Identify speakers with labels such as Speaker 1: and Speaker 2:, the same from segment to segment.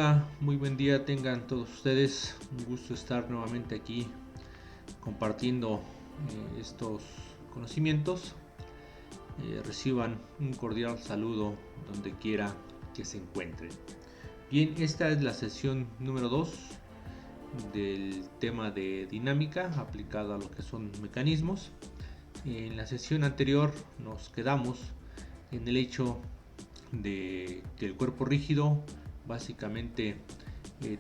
Speaker 1: Hola, muy buen día tengan todos ustedes. Un gusto estar nuevamente aquí compartiendo estos conocimientos. Reciban un cordial saludo donde quiera que se encuentren. Bien, esta es la sesión número 2 del tema de dinámica aplicado a lo que son mecanismos. En la sesión anterior nos quedamos en el hecho de que el cuerpo rígido básicamente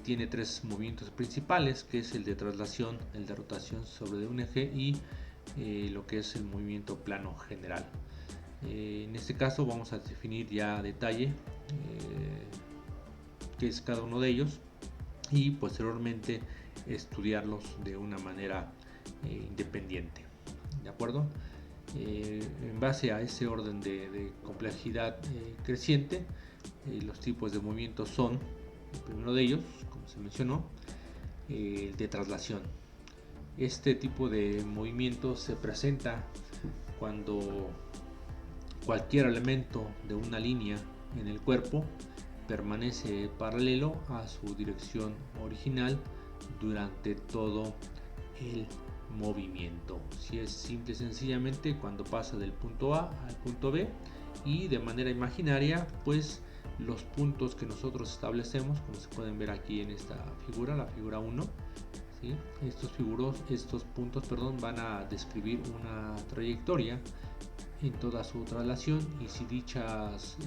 Speaker 1: tiene tres movimientos principales, que es el de traslación, el de rotación sobre un eje y lo que es el movimiento plano general. En este caso vamos a definir ya a detalle qué es cada uno de ellos y posteriormente estudiarlos de una manera independiente. ¿De acuerdo? En base a ese orden de complejidad creciente, los tipos de movimientos son, el primero de ellos, como se mencionó, el de traslación. Este tipo de movimiento se presenta cuando cualquier elemento de una línea en el cuerpo permanece paralelo a su dirección original durante todo el movimiento. Si es simple y sencillamente cuando pasa del punto A al punto B, y de manera imaginaria pues los puntos que nosotros establecemos, como se pueden ver aquí en esta figura, la figura 1, ¿sí? Estos puntos van a describir una trayectoria en toda su traslación, y si dichas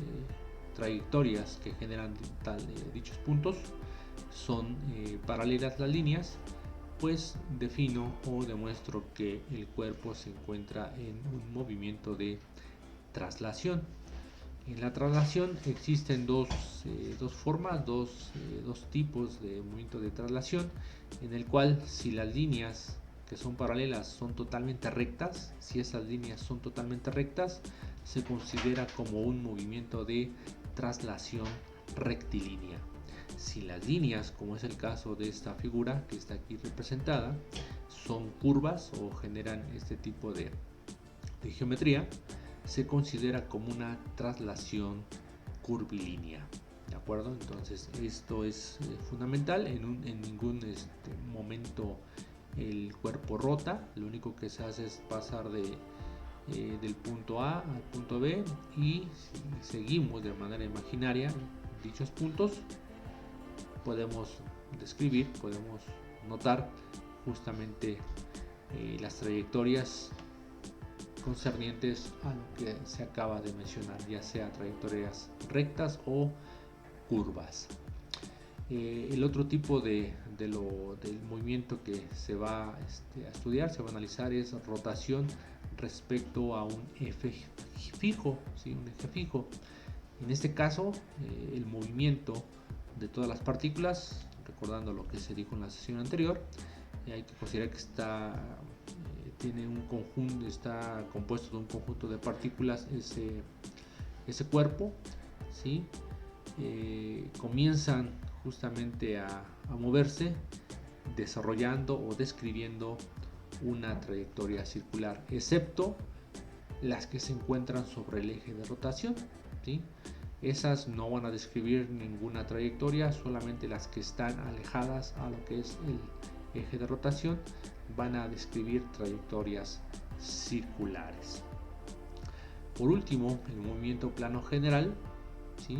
Speaker 1: trayectorias que generan dichos puntos son paralelas las líneas, pues defino o demuestro que el cuerpo se encuentra en un movimiento de traslación. En la traslación existen dos formas, dos tipos de movimiento de traslación, en el cual si las líneas que son paralelas son totalmente rectas, si esas líneas son totalmente rectas, se considera como un movimiento de traslación rectilínea. Si las líneas, como es el caso de esta figura que está aquí representada, son curvas o generan este tipo de geometría, se considera como una traslación curvilínea. ¿De acuerdo? Entonces esto es fundamental. En ningún momento el cuerpo rota, lo único que se hace es pasar del punto A al punto B, y si seguimos de manera imaginaria dichos puntos, podemos describir, podemos notar justamente las trayectorias concernientes a lo que se acaba de mencionar, ya sea trayectorias rectas o curvas. El otro tipo del movimiento que se va a estudiar, se va a analizar, es rotación respecto a un eje fijo, ¿sí? Un eje fijo. En este caso, el movimiento de todas las partículas, recordando lo que se dijo en la sesión anterior, hay que considerar que tiene un conjunto, está compuesto de un conjunto de partículas, ese cuerpo, ¿sí? Comienzan justamente a moverse, desarrollando o describiendo una trayectoria circular, excepto las que se encuentran sobre el eje de rotación, ¿sí? Esas no van a describir ninguna trayectoria, solamente las que están alejadas a lo que es el eje de rotación van a describir trayectorias circulares. Por último, el movimiento plano general, ¿sí?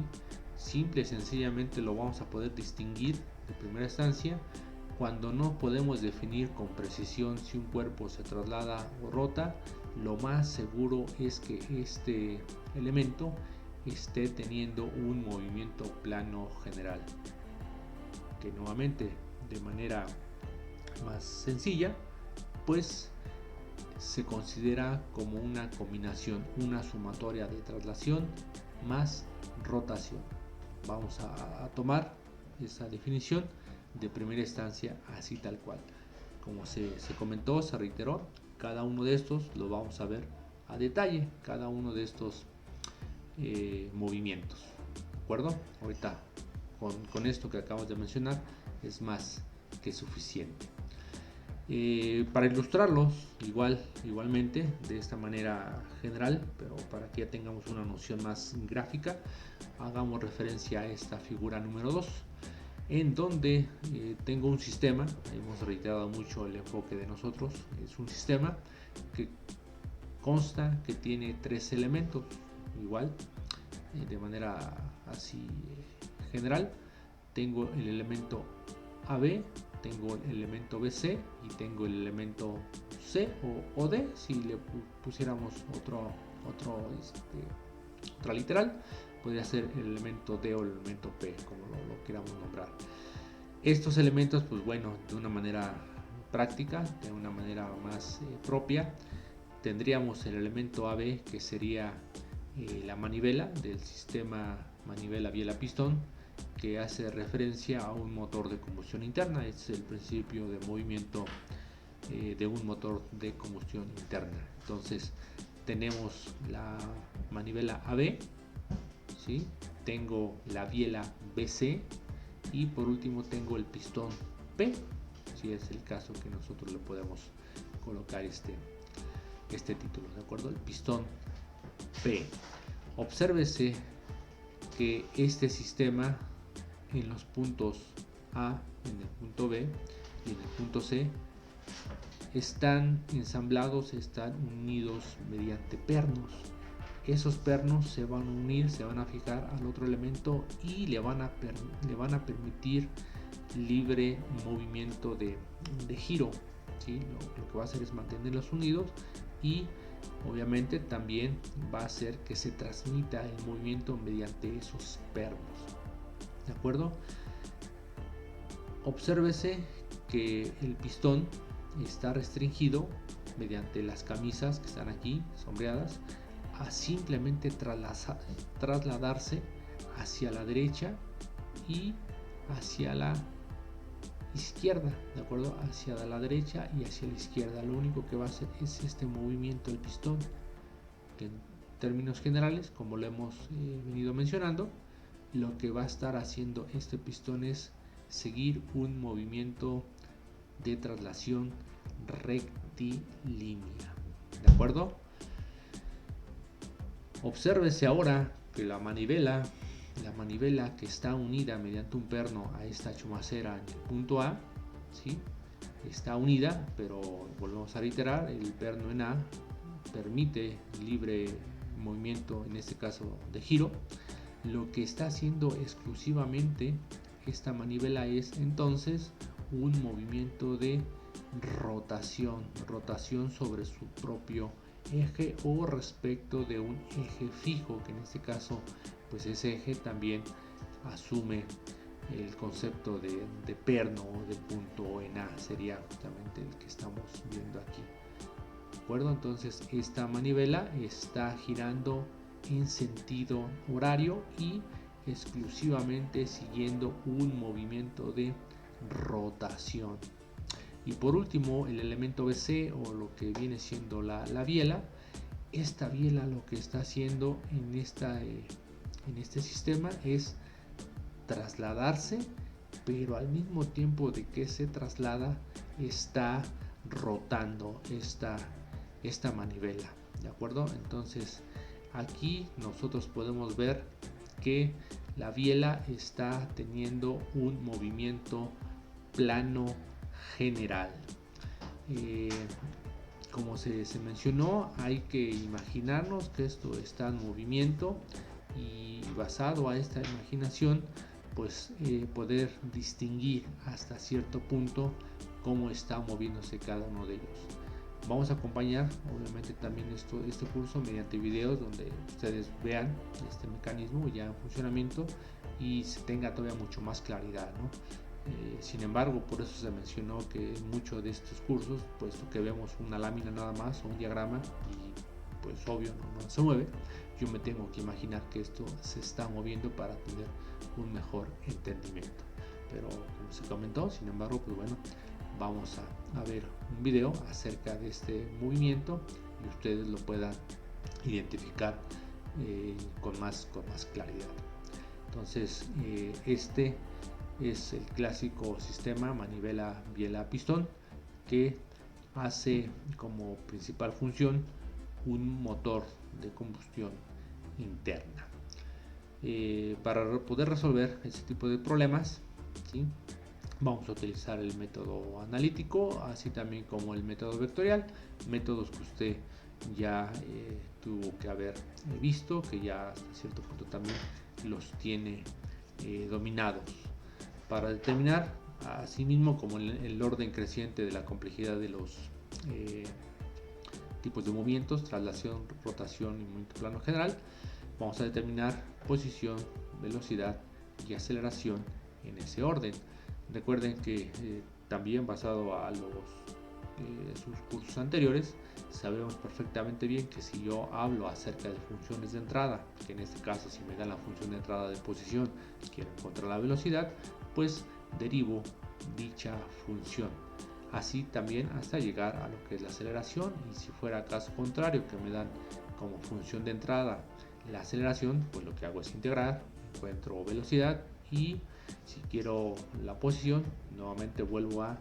Speaker 1: Simple y sencillamente lo vamos a poder distinguir de primera instancia cuando no podemos definir con precisión si un cuerpo se traslada o rota. Lo más seguro es que este elemento esté teniendo un movimiento plano general, que nuevamente de manera más sencilla pues se considera como una combinación, una sumatoria de traslación más rotación. Vamos a tomar esa definición de primera instancia así tal cual. Como se comentó, se reiteró, cada uno de estos lo vamos a ver a detalle, cada uno de estos movimientos. ¿De acuerdo? Ahorita con esto que acabamos de mencionar es más que suficiente. Para ilustrarlos igualmente de esta manera general, pero para que ya tengamos una noción más gráfica, hagamos referencia a esta figura número 2. en donde tengo un sistema. Hemos reiterado mucho el enfoque de nosotros. Es un sistema que consta que tiene 3 elementos, igual, de manera así general. Tengo el elemento AB, tengo el elemento BC y tengo el elemento C o D, si le pusiéramos otra literal, podría ser el elemento D o el elemento P, como lo queramos nombrar. Estos elementos, pues bueno, de una manera práctica, de una manera más propia, tendríamos el elemento AB, que sería la manivela del sistema manivela biela pistón, que hace referencia a un motor de combustión interna. Este es el principio de movimiento de un motor de combustión interna. Entonces tenemos la manivela AB, ¿sí? Tengo la biela BC y por último tengo el pistón P, si es el caso que nosotros le podemos colocar este título, ¿de acuerdo? El pistón P. Obsérvese que este sistema, en los puntos A, en el punto B y en el punto C, están ensamblados, están unidos mediante pernos. Esos pernos se van a unir, se van a fijar al otro elemento y le van a permitir libre movimiento de giro, ¿sí? Lo que va a hacer es mantenerlos unidos y obviamente también va a hacer que se transmita el movimiento mediante esos pernos, ¿de acuerdo? Obsérvese que el pistón está restringido mediante las camisas que están aquí sombreadas a simplemente trasladarse hacia la derecha y hacia la izquierda, ¿de acuerdo? Hacia la derecha y hacia la izquierda. Lo único que va a hacer es este movimiento del pistón, que en términos generales, como lo hemos venido mencionando, lo que va a estar haciendo este pistón es seguir un movimiento de traslación rectilínea, ¿de acuerdo? Obsérvese ahora que la manivela que está unida mediante un perno a esta chumacera en el punto A, ¿sí? Está unida, pero volvemos a reiterar, el perno en A permite libre movimiento, en este caso de giro. Lo que está haciendo exclusivamente esta manivela es entonces un movimiento de rotación sobre su propio eje o respecto de un eje fijo, que en este caso pues ese eje también asume el concepto de perno o de punto en A, sería justamente el que estamos viendo aquí, ¿de acuerdo? Entonces esta manivela está girando en sentido horario y exclusivamente siguiendo un movimiento de rotación. Y por último, el elemento BC, o lo que viene siendo la biela. Esta biela lo que está haciendo en este sistema es trasladarse, pero al mismo tiempo de que se traslada está rotando esta manivela, ¿de acuerdo? Entonces aquí nosotros podemos ver que la biela está teniendo un movimiento plano general. Como se mencionó, hay que imaginarnos que esto está en movimiento y basado a esta imaginación pues poder distinguir hasta cierto punto cómo está moviéndose cada uno de ellos. Vamos a acompañar obviamente también este curso mediante videos donde ustedes vean este mecanismo ya en funcionamiento y se tenga todavía mucho más claridad, ¿no? Sin embargo, por eso se mencionó que en muchos de estos cursos, puesto que vemos una lámina nada más o un diagrama y pues obvio no se mueve, yo me tengo que imaginar que esto se está moviendo para tener un mejor entendimiento. Pero como se comentó, sin embargo, pues bueno, vamos a ver un video acerca de este movimiento y ustedes lo puedan identificar con más claridad. Entonces este es el clásico sistema manivela biela pistón, que hace como principal función un motor de combustión interna. Para poder resolver este tipo de problemas, ¿sí? Vamos a utilizar el método analítico, así también como el método vectorial, métodos que usted ya tuvo que haber visto, que ya hasta cierto punto también los tiene dominados, para determinar asimismo como el orden creciente de la complejidad de los tipos de movimientos, traslación, rotación y movimiento plano general. Vamos a determinar posición, velocidad y aceleración en ese orden. Recuerden que también basado a sus cursos anteriores, sabemos perfectamente bien que si yo hablo acerca de funciones de entrada, que en este caso si me dan la función de entrada de posición, quiero encontrar la velocidad, pues derivo dicha función. Así también hasta llegar a lo que es la aceleración, y si fuera caso contrario que me dan como función de entrada la aceleración, pues lo que hago es integrar, encuentro velocidad, y si quiero la posición nuevamente vuelvo a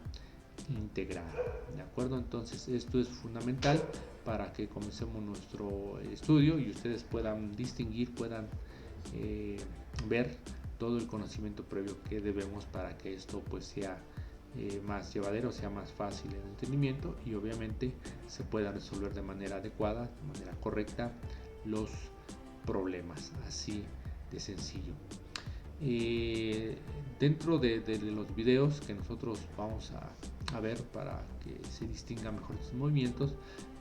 Speaker 1: integrar. ¿De acuerdo? Entonces esto es fundamental para que comencemos nuestro estudio y ustedes puedan distinguir, puedan ver todo el conocimiento previo que debemos para que esto pues sea más llevadero, sea más fácil el entendimiento y obviamente se pueda resolver de manera adecuada, de manera correcta los problemas, así de sencillo. Dentro de los videos que nosotros vamos a ver para que se distingan mejor estos movimientos,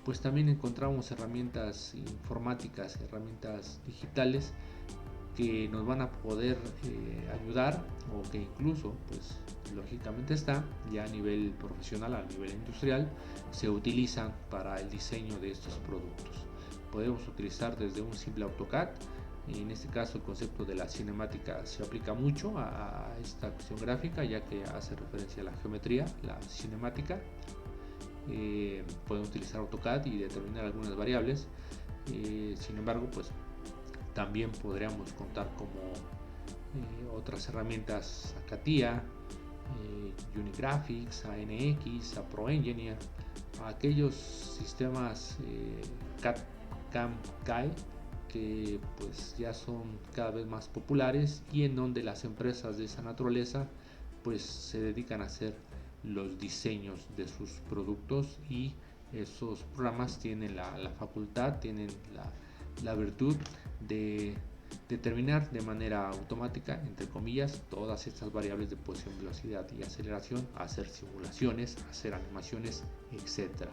Speaker 1: pues también encontramos herramientas informáticas, herramientas digitales que nos van a poder ayudar, o que incluso pues lógicamente está ya a nivel profesional, a nivel industrial, se utilizan para el diseño de estos productos. Podemos utilizar desde un simple AutoCAD. En este caso el concepto de la cinemática se aplica mucho a esta cuestión gráfica, ya que hace referencia a la geometría, la cinemática. Podemos utilizar AutoCAD y determinar algunas variables. Sin embargo, pues también podríamos contar como otras herramientas, CATIA, Unigraphics, ANX, AProEngineer, aquellos sistemas CAD-CAM, CAE, que pues ya son cada vez más populares y en donde las empresas de esa naturaleza pues se dedican a hacer los diseños de sus productos, y esos programas tienen la facultad, tienen la virtud de determinar de manera automática, entre comillas, todas estas variables de posición, velocidad y aceleración, hacer simulaciones, hacer animaciones, etc.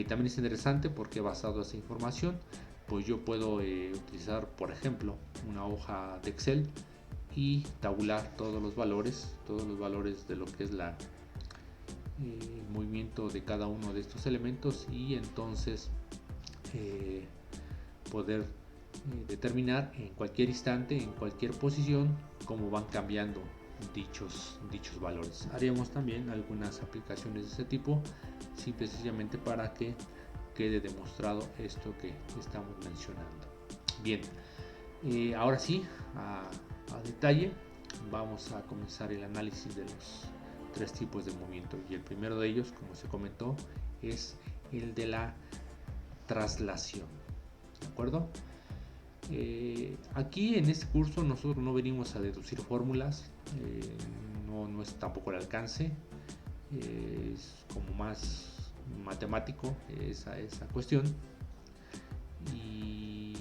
Speaker 1: También es interesante porque basado en esa información, pues yo puedo utilizar, por ejemplo, una hoja de Excel y tabular todos los valores de lo que es el movimiento de cada uno de estos elementos, y entonces poder determinar en cualquier instante, en cualquier posición, cómo van cambiando dichos valores. Haremos también algunas aplicaciones de este tipo, simple y sencillamente para que quede demostrado esto que estamos mencionando. Bien, ahora sí, a detalle, vamos a comenzar el análisis de los tres tipos de movimiento, y el primero de ellos, como se comentó, es el de la traslación. ¿De acuerdo? Aquí en este curso nosotros no venimos a deducir fórmulas, no es tampoco el alcance, es como más matemático esa cuestión, y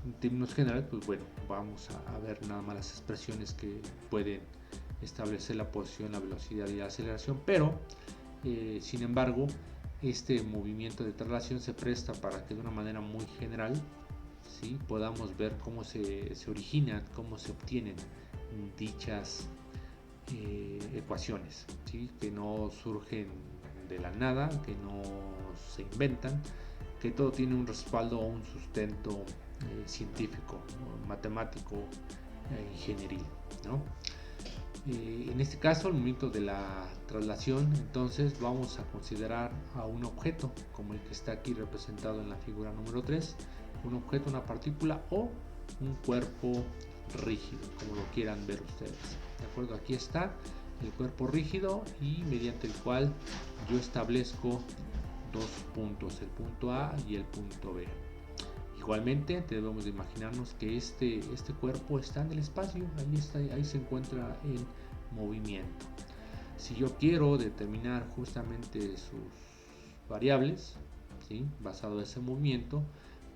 Speaker 1: en términos generales pues bueno, vamos a ver nada más las expresiones que pueden establecer la posición, la velocidad y la aceleración, pero sin embargo este movimiento de traslación se presta para que de una manera muy general, ¿sí?, podamos ver cómo se originan, cómo se obtienen dichas ecuaciones, ¿sí?, que no surgen de la nada, que no se inventan, que todo tiene un respaldo o un sustento científico, matemático, ingenieril, ¿no? En este caso, el movimiento de la traslación, entonces vamos a considerar a un objeto como el que está aquí representado en la figura número 3, un objeto, una partícula o un cuerpo rígido, como lo quieran ver ustedes. De acuerdo, aquí está el cuerpo rígido, y mediante el cual yo establezco dos puntos, el punto A y el punto B. Y Igualmente debemos de imaginarnos que este cuerpo está en el espacio, ahí se encuentra en movimiento. Si yo quiero determinar justamente sus variables, ¿sí?, basado en ese movimiento,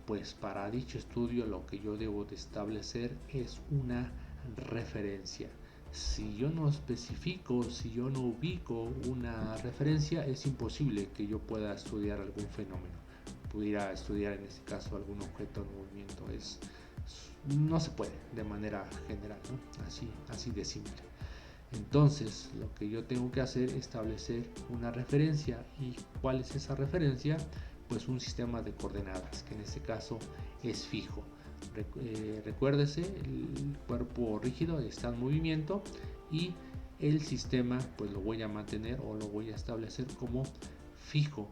Speaker 1: pues para dicho estudio lo que yo debo de establecer es una referencia. Si yo no especifico, si yo no ubico una referencia, es imposible que yo pueda estudiar algún fenómeno. Pudiera estudiar en este caso algún objeto en movimiento, no se puede de manera general, ¿no? Así de simple. Entonces lo que yo tengo que hacer es establecer una referencia. ¿Y cuál es esa referencia? Pues un sistema de coordenadas, que en este caso es fijo. Recuérdese, el cuerpo rígido está en movimiento y el sistema pues lo voy a mantener o lo voy a establecer como fijo.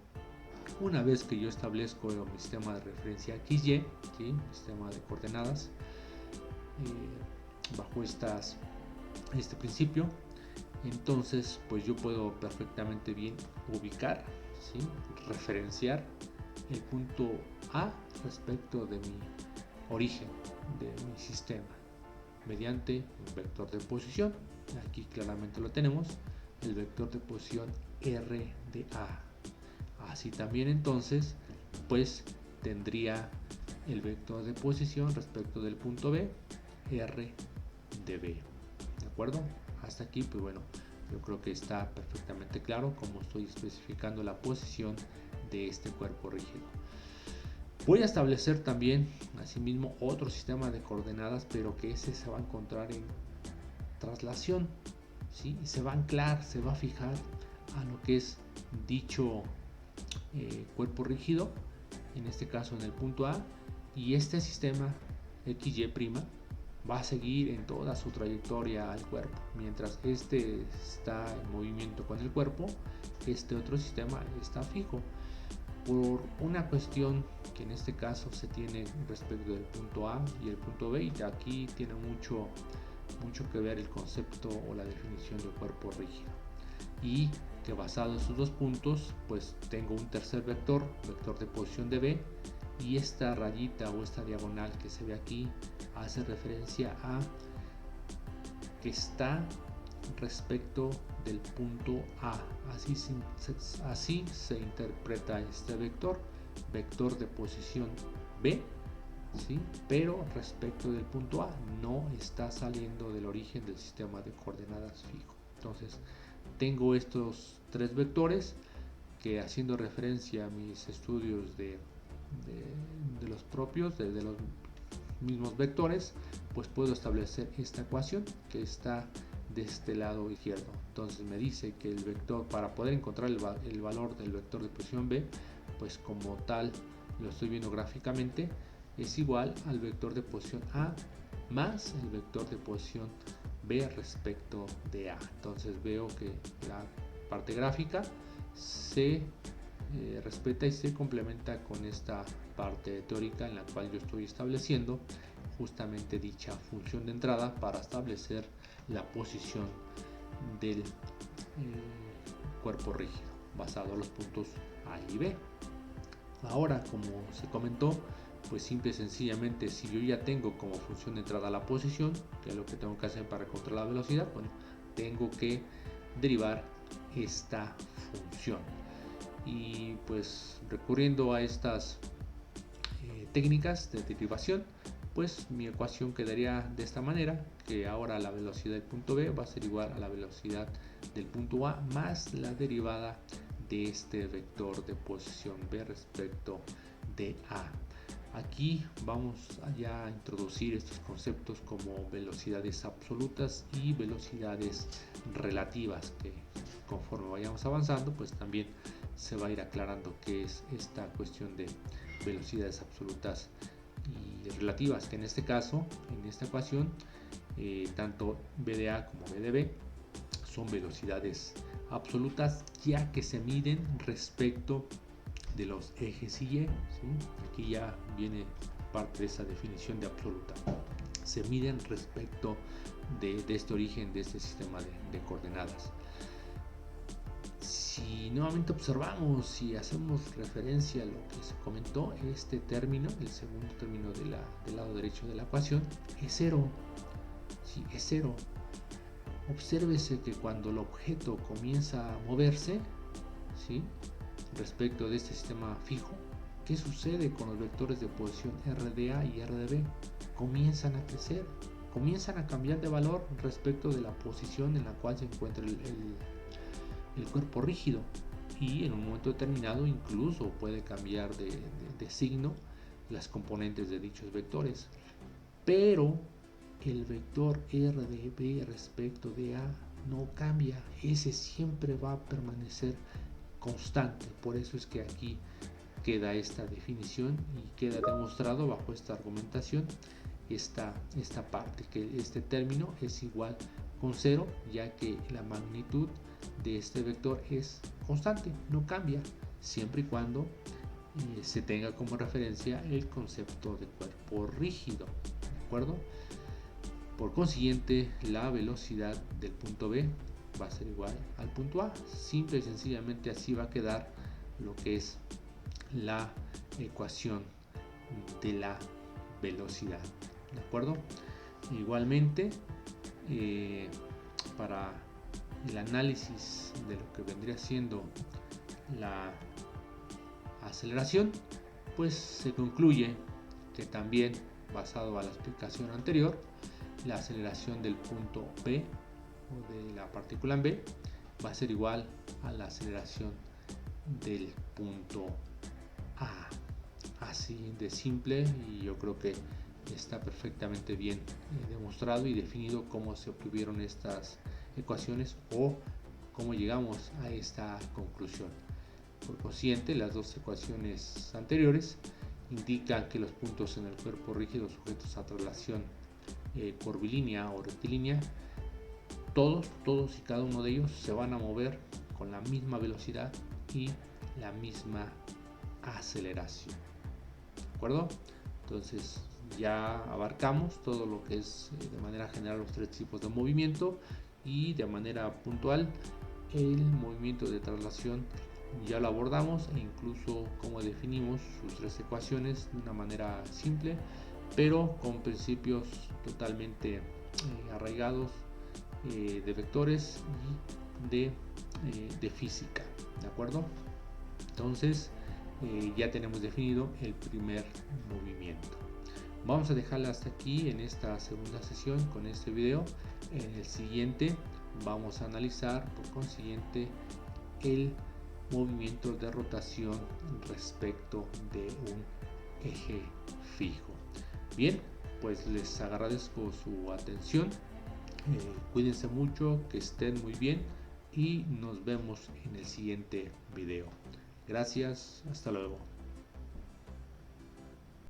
Speaker 1: Una vez que yo establezco mi sistema de referencia XY, ¿sí?, sistema de coordenadas, bajo este principio, entonces pues yo puedo perfectamente bien ubicar, ¿sí?, referenciar el punto A respecto de mi origen de mi sistema mediante un vector de posición. Aquí claramente lo tenemos, el vector de posición R de A. Así también entonces pues tendría el vector de posición respecto del punto B, R de B. ¿De acuerdo? Hasta aquí pues bueno, yo creo que está perfectamente claro cómo estoy especificando la posición de este cuerpo rígido. Voy a establecer también asimismo otro sistema de coordenadas, pero que ese se va a encontrar en traslación, ¿sí?, y se va a anclar, se va a fijar a lo que es dicho cuerpo rígido, en este caso en el punto A, y este sistema XY' va a seguir en toda su trayectoria al cuerpo. Mientras este está en movimiento con el cuerpo, este otro sistema está fijo. Por una cuestión que en este caso se tiene respecto del punto A y el punto B, y aquí tiene mucho que ver el concepto o la definición de cuerpo rígido, y que basado en sus dos puntos pues tengo un tercer vector de posición de B, y esta rayita o esta diagonal que se ve aquí hace referencia a que está respecto del punto A. Así se interpreta este vector de posición B, ¿sí?, pero respecto del punto A, no está saliendo del origen del sistema de coordenadas fijo. Entonces tengo estos tres vectores que, haciendo referencia a mis estudios de los propios, de los mismos vectores, pues puedo establecer esta ecuación que está de este lado izquierdo. Entonces me dice que el vector, para poder encontrar el valor del vector de posición B, pues como tal lo estoy viendo gráficamente, es igual al vector de posición A más el vector de posición B respecto de A. Entonces veo que la parte gráfica se respeta y se complementa con esta parte teórica en la cual yo estoy estableciendo justamente dicha función de entrada para establecer la posición del cuerpo rígido basado en los puntos A y B. Ahora, como se comentó, pues simple y sencillamente, si yo ya tengo como función de entrada la posición, que es lo que tengo que hacer para controlar la velocidad, bueno, tengo que derivar esta función. Y pues recurriendo a estas técnicas de derivación, pues mi ecuación quedaría de esta manera, que ahora la velocidad del punto B va a ser igual a la velocidad del punto A más la derivada de este vector de posición B respecto de A. Aquí vamos ya a introducir estos conceptos como velocidades absolutas y velocidades relativas, que conforme vayamos avanzando pues también se va a ir aclarando qué es esta cuestión de velocidades absolutas y relativas, que en este caso, en esta ecuación, tanto B de A como B de B son velocidades absolutas, ya que se miden respecto de los ejes Y, ¿sí? Aquí ya viene parte de esa definición de absoluta. Se miden respecto de este origen, de este sistema de coordenadas. Si nuevamente observamos y hacemos referencia a lo que se comentó, este término, el segundo término del lado derecho de la ecuación, es cero. Sí, es cero. Obsérvese que cuando el objeto comienza a moverse, ¿sí?, respecto de este sistema fijo, ¿qué sucede con los vectores de posición RDA y RDB? Comienzan a crecer, comienzan a cambiar de valor respecto de la posición en la cual se encuentra el cuerpo rígido, y en un momento determinado incluso puede cambiar de signo las componentes de dichos vectores, pero el vector RDB respecto de A no cambia, ese siempre va a permanecer constante. Por eso es que aquí queda esta definición y queda demostrado bajo esta argumentación esta parte, que este término es igual con cero, ya que la magnitud de este vector es constante, no cambia, siempre y cuando se tenga como referencia el concepto de cuerpo rígido, ¿de acuerdo? Por consiguiente, la velocidad del punto B va a ser igual al punto A. Simple y sencillamente así va a quedar lo que es la ecuación de la velocidad, ¿de acuerdo? Igualmente, para el análisis de lo que vendría siendo la aceleración, pues se concluye que también, basado a la explicación anterior, la aceleración del punto B o de la partícula en B va a ser igual a la aceleración del punto A. Así de simple, y yo creo que está perfectamente bien demostrado y definido cómo se obtuvieron estas ecuaciones o cómo llegamos a esta conclusión. Por consiguiente, las dos ecuaciones anteriores indican que los puntos en el cuerpo rígido sujetos a traslación curvilínea o rectilínea, todos y cada uno de ellos se van a mover con la misma velocidad y la misma aceleración, ¿de acuerdo? Entonces ya abarcamos todo lo que es de manera general los tres tipos de movimiento, y de manera puntual el movimiento de traslación ya lo abordamos, e incluso cómo definimos sus tres ecuaciones de una manera simple, pero con principios totalmente arraigados de vectores y de física, ¿de acuerdo? Entonces ya tenemos definido el primer movimiento. Vamos a dejarla hasta aquí en esta segunda sesión con este video. En el siguiente vamos a analizar por consiguiente el movimiento de rotación respecto de un eje fijo. Bien, pues les agradezco su atención, cuídense mucho, que estén muy bien y nos vemos en el siguiente video. Gracias, hasta luego.